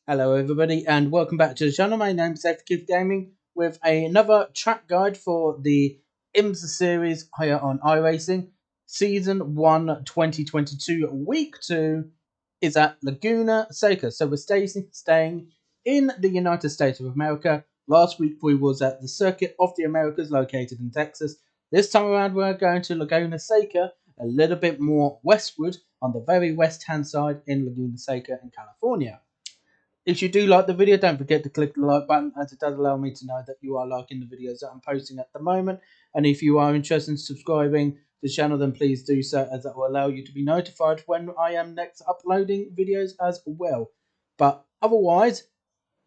Hello everybody and welcome back to the channel. My name is Aceikith Gaming with another track guide for the IMSA series here on iRacing. Season 1 2022 week 2 is at Laguna Seca. So we're staying in the United States of America. Last week we was at the Circuit of the Americas located in Texas. This time around we're going to Laguna Seca, a little bit more westward on the very west hand side in Laguna Seca in California. If you do like the video, don't forget to click the like button, as it does allow me to know that you are liking the videos that I'm posting at the moment. And if you are interested in subscribing to the channel, then please do so, as that will allow you to be notified when I am next uploading videos as well. But otherwise,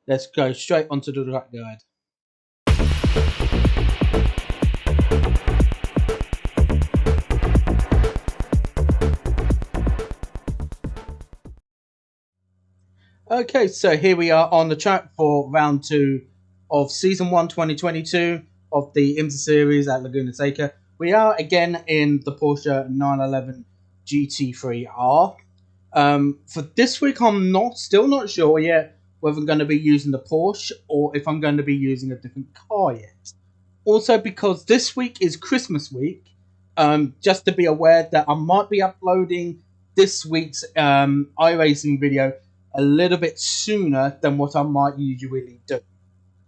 let's go straight onto the track guide. Okay, so here we are on the track for round 2 of Season 1 2022 of the IMSA series at Laguna Seca. We are again in the Porsche 911 GT3R. For this week, I'm still not sure yet whether I'm going to be using the Porsche or if I'm going to be using a different car yet. Also, because this week is Christmas week, just to be aware that I might be uploading this week's iRacing video a little bit sooner than what I might usually do.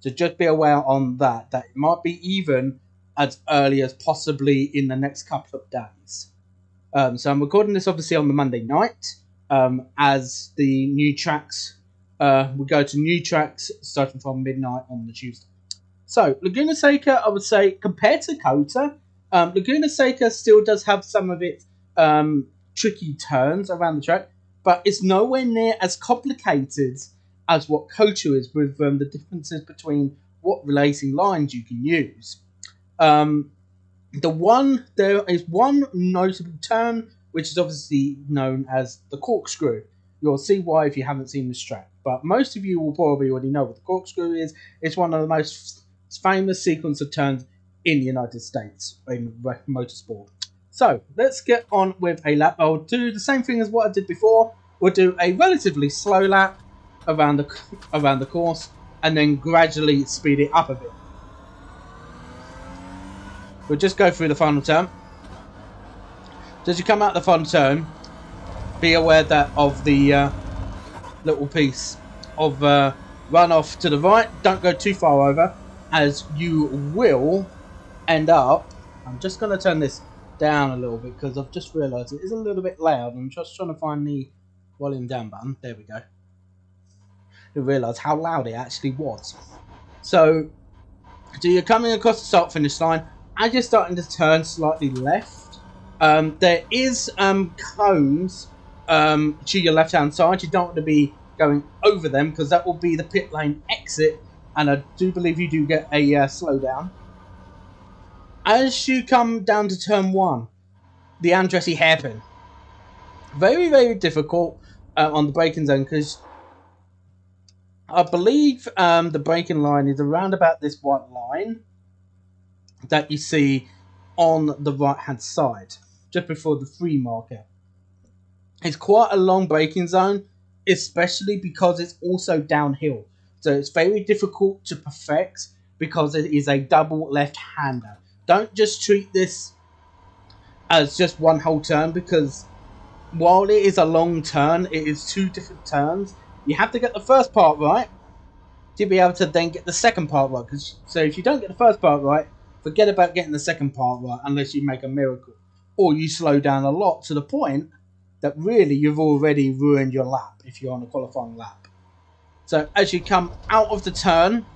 So just be aware on that it might be even as early as possibly in the next couple of days. So I'm recording this obviously on the Monday night, as the new tracks, we go to new tracks starting from midnight on the Tuesday. So Laguna Seca, I would say, compared to COTA, Laguna Seca still does have some of its tricky turns around the track, but it's nowhere near as complicated as what COTA is, with the differences between what racing lines you can use. There is one notable turn, which is obviously known as the Corkscrew. You'll see why if you haven't seen this track, but most of you will probably already know what the Corkscrew is. It's one of the most famous sequence of turns in the United States in motorsport. So let's get on with a lap. I'll do the same thing as what I did before. We'll do a relatively slow lap around the course, and then gradually speed it up a bit. We'll just go through the final turn. So as you come out the final turn, be aware that of the little piece of runoff to the right. Don't go too far over, as you will end up. I'm just going to turn this down a little bit because I've just realised it is a little bit loud. I'm just trying to find the volume down button. There we go. You realise how loud it actually was. So you're coming across the start finish line. As you're starting to turn slightly left, there is cones to your left hand side. You don't want to be going over them because that will be the pit lane exit, and I do believe you do get a slowdown. As you come down to turn 1, the Andretti hairpin. Very, very difficult on the braking zone, because I believe the braking line is around about this white line that you see on the right hand side, just before the 3 marker. It's quite a long braking zone, especially because it's also downhill. So it's very difficult to perfect because it is a double left-hander. Don't just treat this as just one whole turn, because while it is a long turn, it is 2 different turns. You have to get the first part right to be able to then get the second part right. So if you don't get the first part right, forget about getting the second part right unless you make a miracle. Or you slow down a lot to the point that really you've already ruined your lap if you're on a qualifying lap. So as you come out of the turn,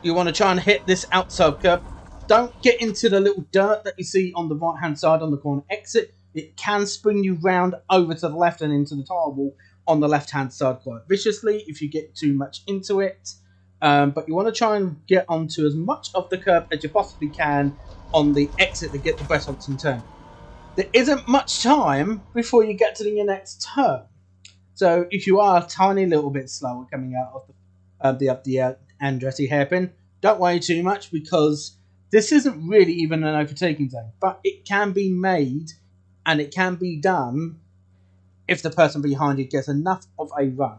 you want to try and hit this outside curb. Don't get into the little dirt that you see on the right hand side on the corner exit. It can spring you round over to the left and into the tyre wall on the left hand side quite viciously if you get too much into it. But you want to try and get onto as much of the curb as you possibly can on the exit to get the best option turn. There isn't much time before you get to your next turn. So if you are a tiny little bit slower coming out of the Andretti hairpin, don't worry too much, because this isn't really even an overtaking zone. But it can be made, and it can be done if the person behind you gets enough of a run.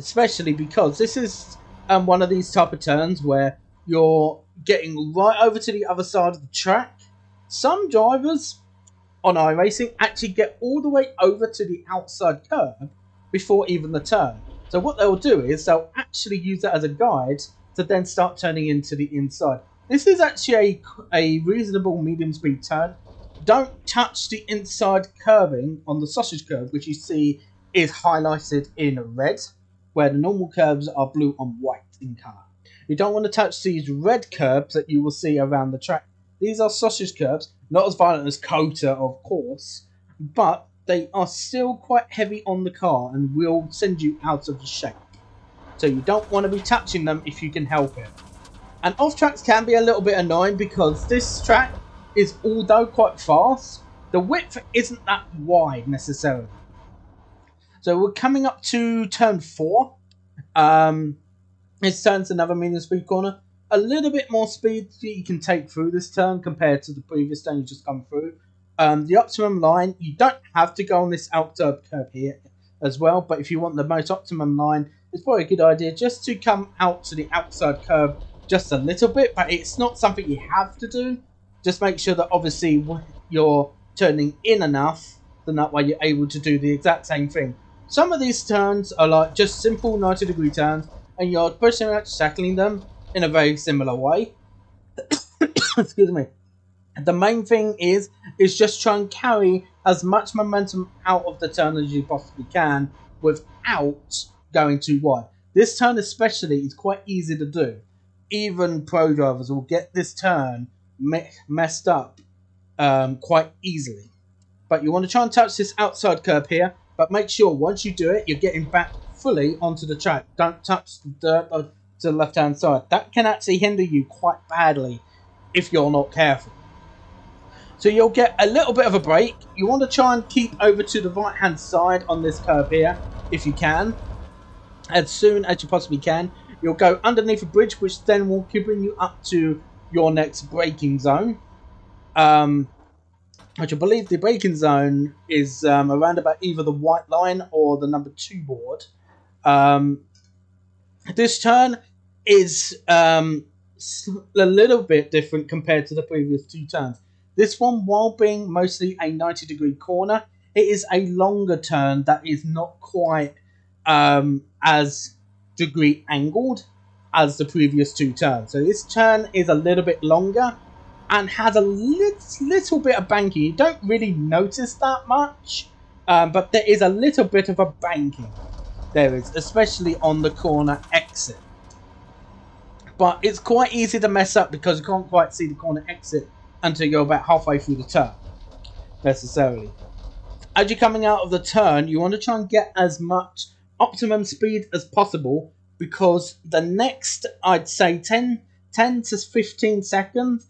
especially because this is one of these type of turns where you're getting right over to the other side of the track. Some drivers on iRacing actually get all the way over to the outside curb before even the turn. So what they'll do is they'll actually use that as a guide to then start turning into the inside. This is actually a reasonable medium speed turn. Don't touch the inside curbing on the sausage curb, which you see is highlighted in red, where the normal curbs are blue and white in colour. You don't want to touch these red curbs that you will see around the track. These are sausage curbs, not as violent as Kota, of course, but they are still quite heavy on the car and will send you out of the shape. So you don't want to be touching them if you can help it. And off tracks can be a little bit annoying because this track is, although quite fast, the width isn't that wide necessarily. So we're coming up to turn 4. This turn's another medium speed corner. A little bit more speed that you can take through this turn compared to the previous turn you just come through. The optimum line, you don't have to go on this outside curve here as well, but if you want the most optimum line, it's probably a good idea just to come out to the outside curve just a little bit, but it's not something you have to do. Just make sure that obviously you're turning in enough, then that way you're able to do the exact same thing. Some of these turns are like just simple 90-degree turns, and you're pretty much tackling them in a very similar way. Excuse me. The main thing is just try and carry as much momentum out of the turn as you possibly can without going too wide. This turn especially is quite easy to do. Even pro drivers will get this turn messed up quite easily. But you want to try and touch this outside curb here, but make sure once you do it, you're getting back fully onto the track. Don't touch the dirt to the left-hand side. That can actually hinder you quite badly if you're not careful. So you'll get a little bit of a break. You want to try and keep over to the right-hand side on this curve here, if you can. As soon as you possibly can. You'll go underneath a bridge, which then will bring you up to your next braking zone. Which I believe the braking zone is around about either the white line or the number 2 board. This turn is a little bit different compared to the previous 2 turns. This one, while being mostly a 90-degree corner, it is a longer turn that is not quite as degree angled as the previous 2 turns. So this turn is a little bit longer and has a little bit of banking. You don't really notice that much, but there is a little bit of a banking. There is, especially on the corner exit. But it's quite easy to mess up because you can't quite see the corner exit until you're about halfway through the turn, necessarily. As you're coming out of the turn, you want to try and get as much optimum speed as possible, because the next, I'd say 10 to 15 seconds,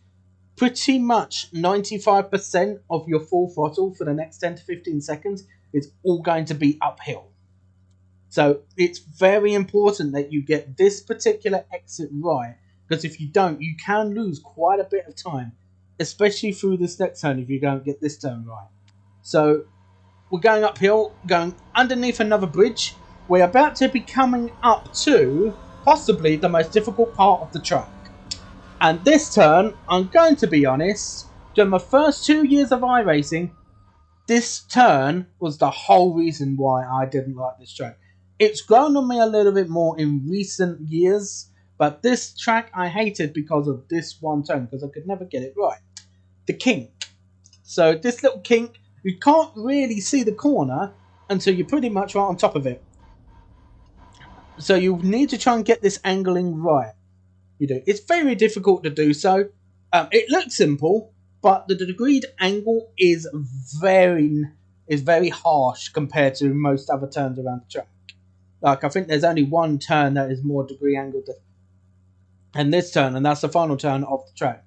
pretty much 95% of your full throttle for the next 10 to 15 seconds is all going to be uphill. So it's very important that you get this particular exit right, because if you don't, you can lose quite a bit of time, especially through this next turn if you don't get this turn right. So we're going uphill, going underneath another bridge. We're about to be coming up to possibly the most difficult part of the track. And this turn, I'm going to be honest, during my first 2 years of iRacing, this turn was the whole reason why I didn't like this track. It's grown on me a little bit more in recent years, but this track I hated because of this one turn, because I could never get it right. The kink. So this little kink, you can't really see the corner until you're pretty much right on top of it. So you need to try and get this angling right. You do. It's very difficult to do so. It looks simple, but the degreed angle is very harsh compared to most other turns around the track. Like, I think there's only one turn that is more degree angled than this turn, and that's the final turn of the track.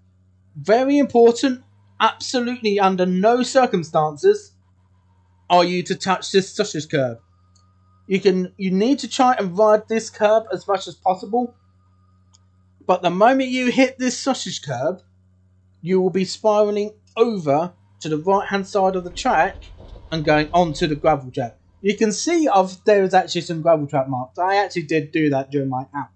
Very important. Absolutely under no circumstances are you to touch this sausage curb. You need to try and ride this curb as much as possible, but the moment you hit this sausage curb, you will be spiraling over to the right hand side of the track and going onto the gravel track. You can see there is actually some gravel trap marks. I actually did do that during my out,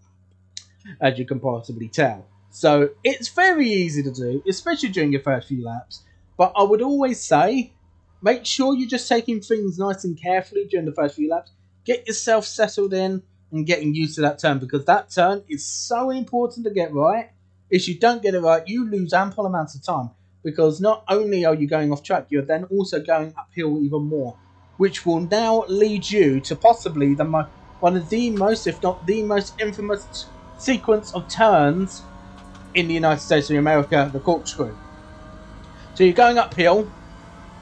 as you can possibly tell. So it's very easy to do, especially during your first few laps. But I would always say, make sure you're just taking things nice and carefully during the first few laps. Get yourself settled in and getting used to that turn, because that turn is so important to get right. If you don't get it right, you lose ample amounts of time, because not only are you going off track, you're then also going uphill even more, which will now lead you to possibly one of the most, if not the most infamous sequence of turns in the United States of America, the corkscrew. So you're going uphill,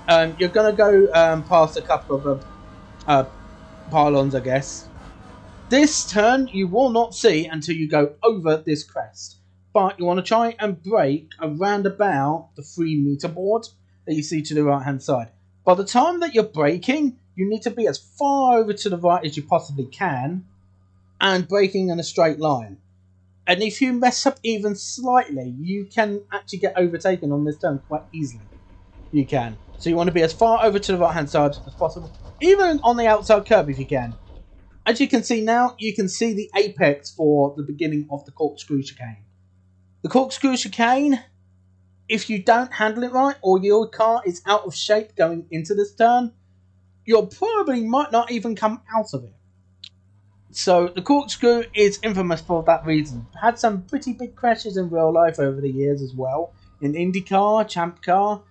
you're going to go past a couple of pylons, I guess. This turn you will not see until you go over this crest, but you want to try and brake around about the 3-meter board that you see to the right hand side. By the time that you're braking, you need to be as far over to the right as you possibly can and braking in a straight line. And if you mess up even slightly, you can actually get overtaken on this turn quite easily. You can. So you want to be as far over to the right hand side as possible, even on the outside curb if you can. As you can see now, you can see the apex for the beginning of the corkscrew chicane. The corkscrew chicane, if you don't handle it right, or your car is out of shape going into this turn, you probably might not even come out of it. So the corkscrew is infamous for that reason. Had some pretty big crashes in real life over the years as well. In IndyCar, Champ Car.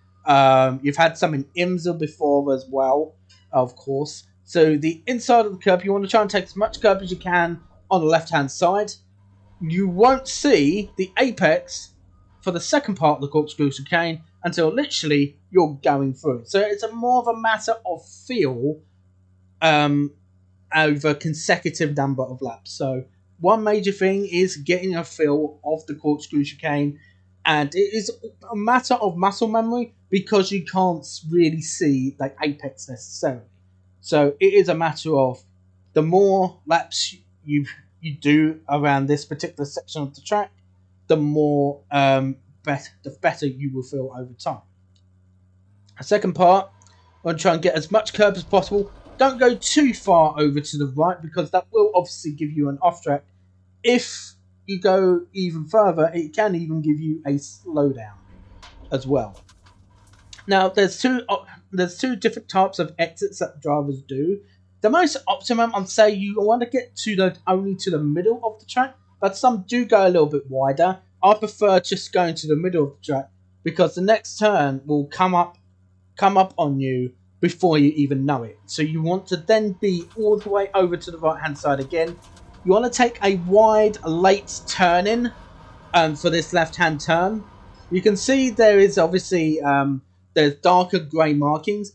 You've had some in IMSA before as well, of course. So the inside of the curb, you want to try and take as much curb as you can on the left-hand side. You won't see the apex for the second part of the corkscrew chicane until literally you're going through it. So it's more of a matter of feel over consecutive number of laps. So one major thing is getting a feel of the corkscrew chicane, and it is a matter of muscle memory because you can't really see the apex necessarily. So it is a matter of the more laps you do around this particular section of the track, the more the better you will feel over time. The second part, I'm going to try and get as much curb as possible. Don't go too far over to the right, because that will obviously give you an off track. If you go even further, it can even give you a slowdown as well. Now, there's two different types of exits that drivers do. The most optimum, I'd say you want to get only to the middle of the track, but some do go a little bit wider. I prefer just going to the middle of the track, because the next turn will come up on you before you even know it. So you want to then be all the way over to the right hand side again. You want to take a wide late turn in for this left hand turn. You can see there is obviously there's darker grey markings.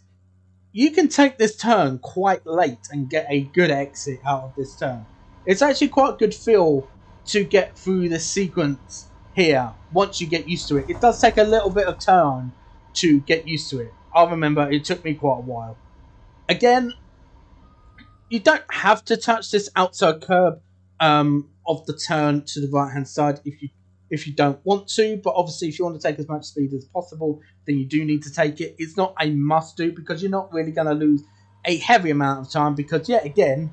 You can take this turn quite late and get a good exit out of this turn. It's actually quite a good feel to get through this sequence here once you get used to it. It does take a little bit of time to get used to it. I remember it took me quite a while. Again, you don't have to touch this outside curb of the turn to the right hand side if you don't want to, but obviously if you want to take as much speed as possible, then you do need to take it. It's not a must do, because you're not really going to lose a heavy amount of time, because yet again,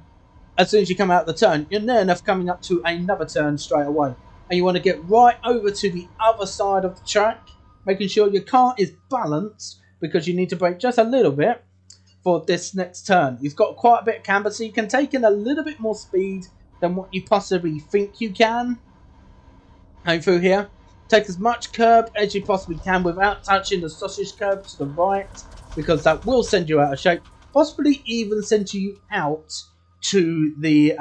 as soon as you come out of the turn, you're near enough coming up to another turn straight away, and you want to get right over to the other side of the track, making sure your car is balanced, because you need to brake just a little bit for this next turn. You've got quite a bit of camber, so you can take in a little bit more speed than what you possibly think you can. Going through here, take as much curb as you possibly can without touching the sausage curb to the right, because that will send you out of shape, possibly even send you out to the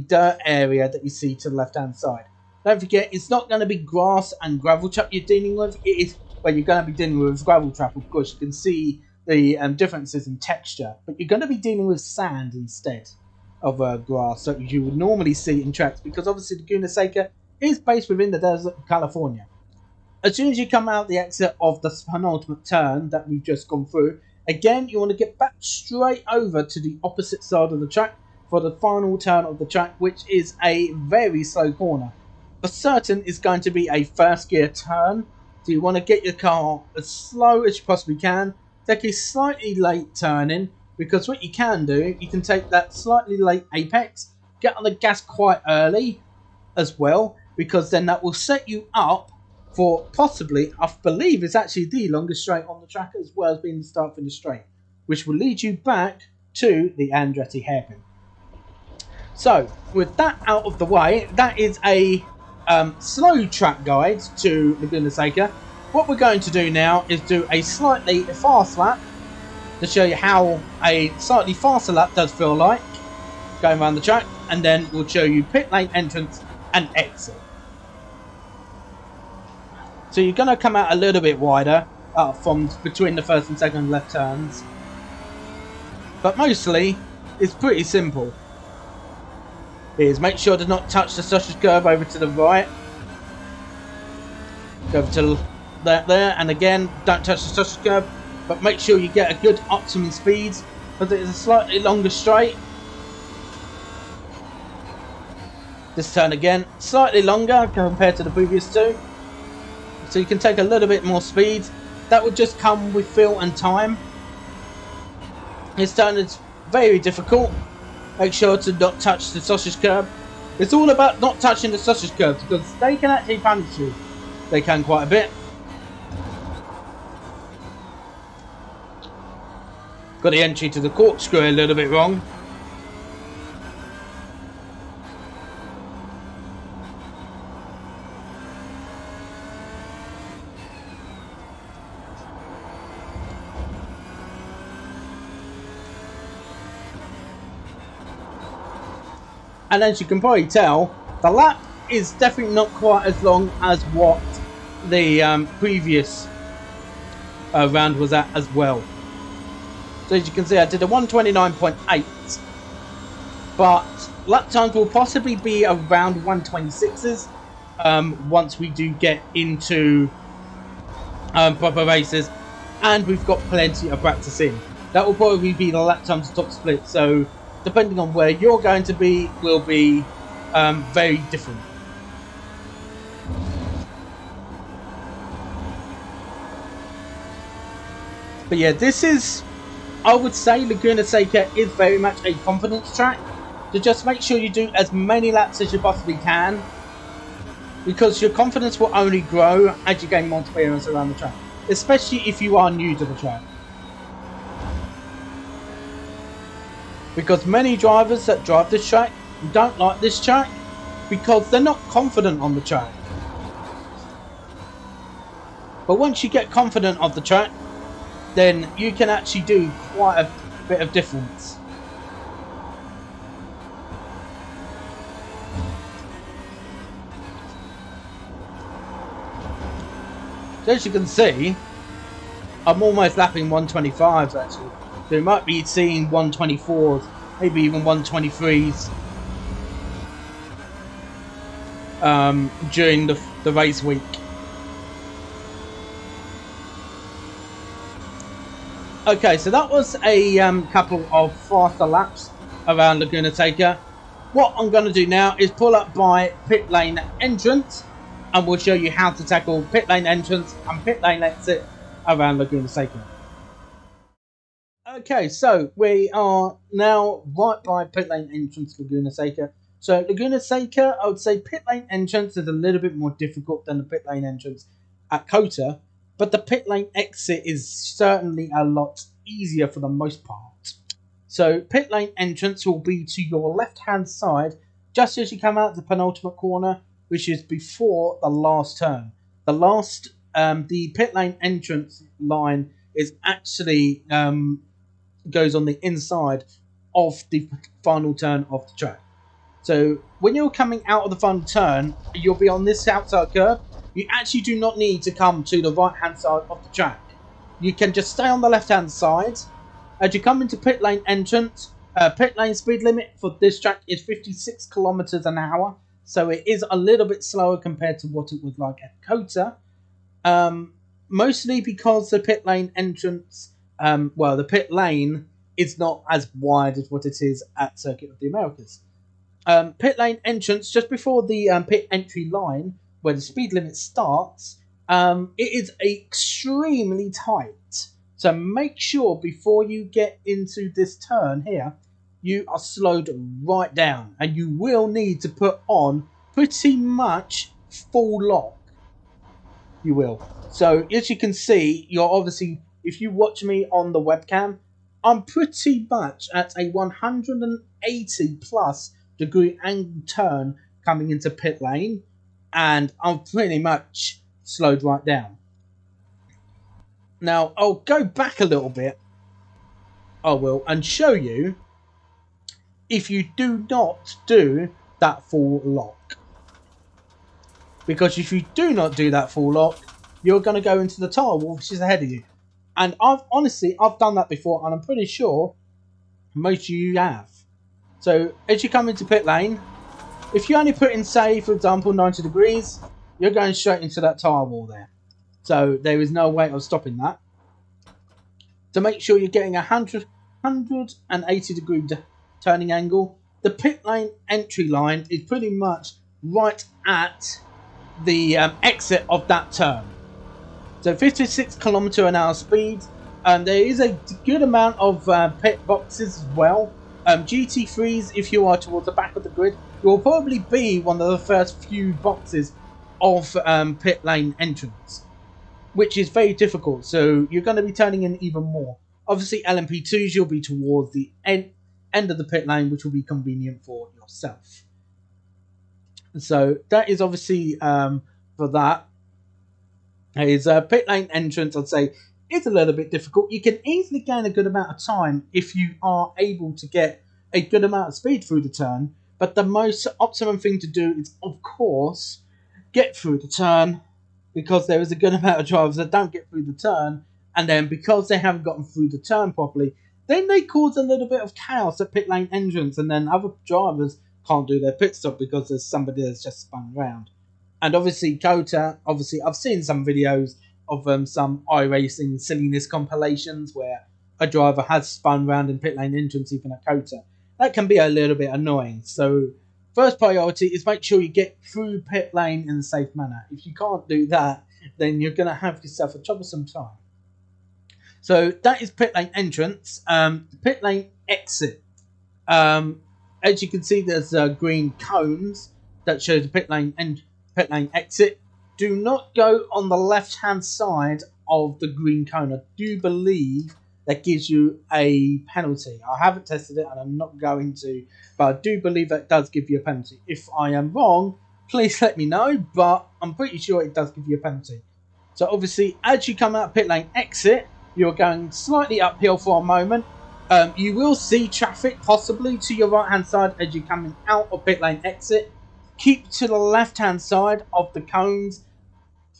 dirt area that you see to the left hand side. Don't forget, it's not going to be grass and gravel trap you're dealing with. It is, well, you're going to be dealing with gravel trap, of course. You can see the differences in texture, but you're going to be dealing with sand instead of grass that you would normally see in tracks, because obviously Laguna Seca is based within the desert of California. As soon as you come out the exit of the penultimate turn that we've just gone through, again you want to get back straight over to the opposite side of the track for the final turn of the track, which is a very slow corner. For certain, it's going to be a first gear turn, so you want to get your car as slow as you possibly can, take a slightly late turn in, because what you can do, you can take that slightly late apex, get on the gas quite early as well, because then that will set you up for possibly, I believe it's actually the longest straight on the track, as well as being the start finish straight, which will lead you back to the Andretti hairpin. So with that out of the way, that is a slow track guide to Laguna Seca. What we're going to do now is do a slightly fast lap to show you how a slightly faster lap does feel like going around the track, and then we'll show you pit lane entrance and exit. So you're going to come out a little bit wider from between the first and second left turns, but mostly it's pretty simple. Is make sure to not touch the sausage curve over to the right. Go over to that there, and again, don't touch the sausage curve, but make sure you get a good optimum speed, because it is a slightly longer straight. This turn again, slightly longer compared to the previous two, so you can take a little bit more speed. That would just come with feel and time. This turn is very difficult. Make sure to not touch the sausage curb. It's all about not touching the sausage curbs, because they can actually punish you. They can quite a bit. Got the entry to the corkscrew a little bit wrong. And as you can probably tell, the lap is definitely not quite as long as what the previous round was at as well. So as you can see, I did a 129.8, but lap times will possibly be around 126s once we do get into proper races, and we've got plenty of practice in. That will probably be the lap times top split, so depending on where you're going to be, will be very different. But yeah, this is, I would say Laguna Seca is very much a confidence track. So just make sure you do as many laps as you possibly can, because your confidence will only grow as you gain more experience around the track, especially if you are new to the track. Because many drivers that drive this track don't like this track because they're not confident on the track. But once you get confident of the track, then you can actually do quite a bit of difference. So as you can see, I'm almost lapping 125s actually. So you might be seeing 124s, maybe even 123s during the race week. Okay, so that was a couple of faster laps around Laguna Seca. What I'm going to do now is pull up by pit lane entrance, and we'll show you how to tackle pit lane entrance and pit lane exit around Laguna Seca. Okay, so we are now right by pit lane entrance Laguna Seca. So Laguna Seca, I would say pit lane entrance is a little bit more difficult than the pit lane entrance at COTA, but the pit lane exit is certainly a lot easier for the most part. So pit lane entrance will be to your left hand side just as you come out the penultimate corner, which is before the last turn. The pit lane entrance line is actually goes on the inside of the final turn of the track. So when you're coming out of the final turn, you'll be on this outside curve. You actually do not need to come to the right hand side of the track. You can just stay on the left hand side. As you come into pit lane entrance, pit lane speed limit for this track is 56 kilometers an hour. So it is a little bit slower compared to what it was like at COTA. Mostly because the pit lane entrance, the pit lane is not as wide as what it is at Circuit of the Americas. Pit lane entrance, just before the pit entry line, where the speed limit starts, it is extremely tight. So make sure before you get into this turn here, you are slowed right down, and you will need to put on pretty much full lock. You will. So as you can see, you're obviously, if you watch me on the webcam, I'm pretty much at a 180 plus degree angle turn coming into pit lane, and I'm pretty much slowed right down. Now I'll go back a little bit, I will, and show you if you do not do that full lock. Because if you do not do that full lock, you're going to go into the tire wall which is ahead of you. And I've done that before, and I'm pretty sure most of you have. So as you come into pit lane, if you only put in, say, for example, 90 degrees, you're going straight into that tire wall there. So there is no way of stopping that. To make sure you're getting a 180 degree turning angle, the pit lane entry line is pretty much right at the exit of that turn. So 56 km/h speed. There is a good amount of pit boxes as well. GT3s, if you are towards the back of the grid, will probably be one of the first few boxes of pit lane entrance, which is very difficult. So you're going to be turning in even more. Obviously, LMP2s, you'll be towards the end of the pit lane, which will be convenient for yourself. So that is obviously for that. Is pit lane entrance, I'd say, is a little bit difficult. You can easily gain a good amount of time if you are able to get a good amount of speed through the turn. But the most optimum thing to do is, of course, get through the turn, because there is a good amount of drivers that don't get through the turn, and then because they haven't gotten through the turn properly, then they cause a little bit of chaos at pit lane entrance, and then other drivers can't do their pit stop because there's somebody that's just spun around. And obviously, COTA, I've seen some videos of some iRacing silliness compilations where a driver has spun around in pit lane entrance even at COTA. That can be a little bit annoying. So first priority is make sure you get through pit lane in a safe manner. If you can't do that, then you're going to have yourself a troublesome time. So that is pit lane entrance. Pit lane exit. As you can see, there's green cones that show the pit lane exit. Do not go on the left-hand side of the green cone. I do believe that gives you a penalty. I haven't tested it, and I'm not going to, but I do believe that does give you a penalty. If I am wrong, please let me know, but I'm pretty sure it does give you a penalty. So obviously, as you come out pit lane exit, you're going slightly uphill for a moment. You will see traffic possibly to your right-hand side as you're coming out of pit lane exit. Keep to the left-hand side of the cones,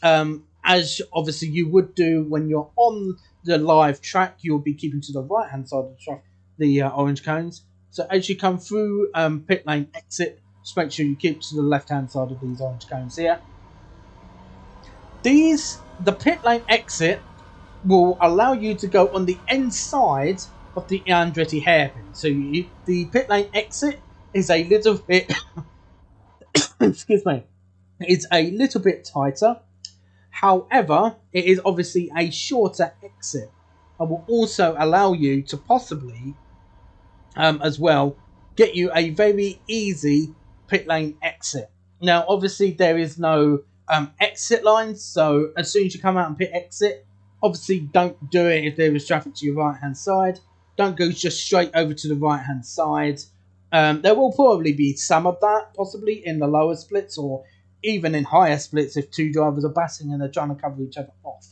as obviously you would do when you're on the live track. You'll be keeping to the right-hand side of the track, the orange cones. So as you come through pit lane exit, just make sure you keep to the left-hand side of these orange cones here. The pit lane exit will allow you to go on the inside of the Andretti hairpin. So the pit lane exit is a little bit excuse me, it's a little bit tighter. However, it is obviously a shorter exit, and will also allow you to possibly as well get you a very easy pit lane exit. Now obviously there is no exit lines, so as soon as you come out and pit exit, obviously don't do it if there is traffic to your right hand side. Don't go just straight over to the right hand side. There will probably be some of that possibly in the lower splits, or even in higher splits if two drivers are battling and they're trying to cover each other off.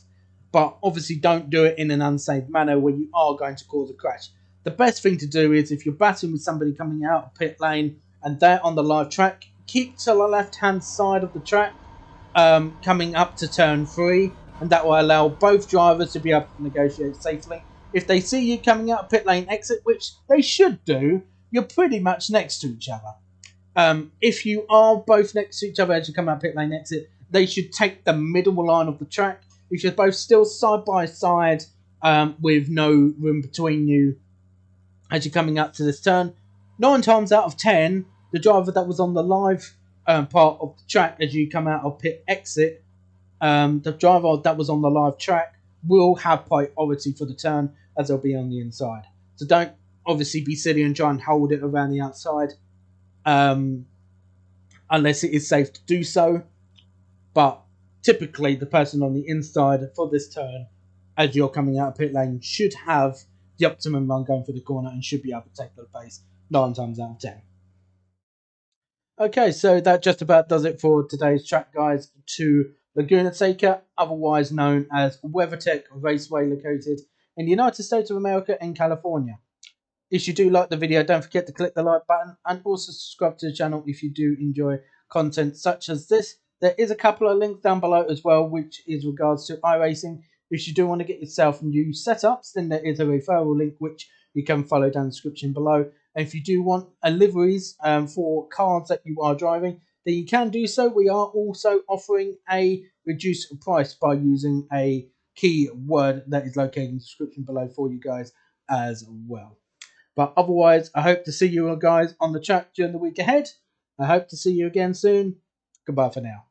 But obviously don't do it in an unsafe manner where you are going to cause a crash. The best thing to do is, if you're battling with somebody coming out of pit lane and they're on the live track, keep to the left hand side of the track coming up to turn 3, and that will allow both drivers to be able to negotiate safely. If they see you coming out of pit lane exit, which they should do, you're pretty much next to each other. If you are both next to each other as you come out pit lane exit, they should take the middle line of the track. If you're both still side by side with no room between you as you're coming up to this turn, 9 times out of 10, the driver that was on the live part of the track as you come out of pit exit, the driver that was on the live track will have priority for the turn, as they'll be on the inside. So don't obviously be silly and try and hold it around the outside, unless it is safe to do so. But typically the person on the inside for this turn, as you're coming out of pit lane, should have the optimum run going for the corner and should be able to take the pace 9 times out of 10. Okay, so that just about does it for today's track guides to Laguna Seca, otherwise known as Weathertech Raceway, located in the United States of America in California. If you do like the video, don't forget to click the like button and also subscribe to the channel if you do enjoy content such as this. There is a couple of links down below as well, which is regards to iRacing. If you do want to get yourself new setups, then there is a referral link which you can follow down the description below. And if you do want liveries for cars that you are driving, then you can do so. We are also offering a reduced price by using a keyword that is located in the description below for you guys as well. But otherwise, I hope to see you guys on the track during the week ahead. I hope to see you again soon. Goodbye for now.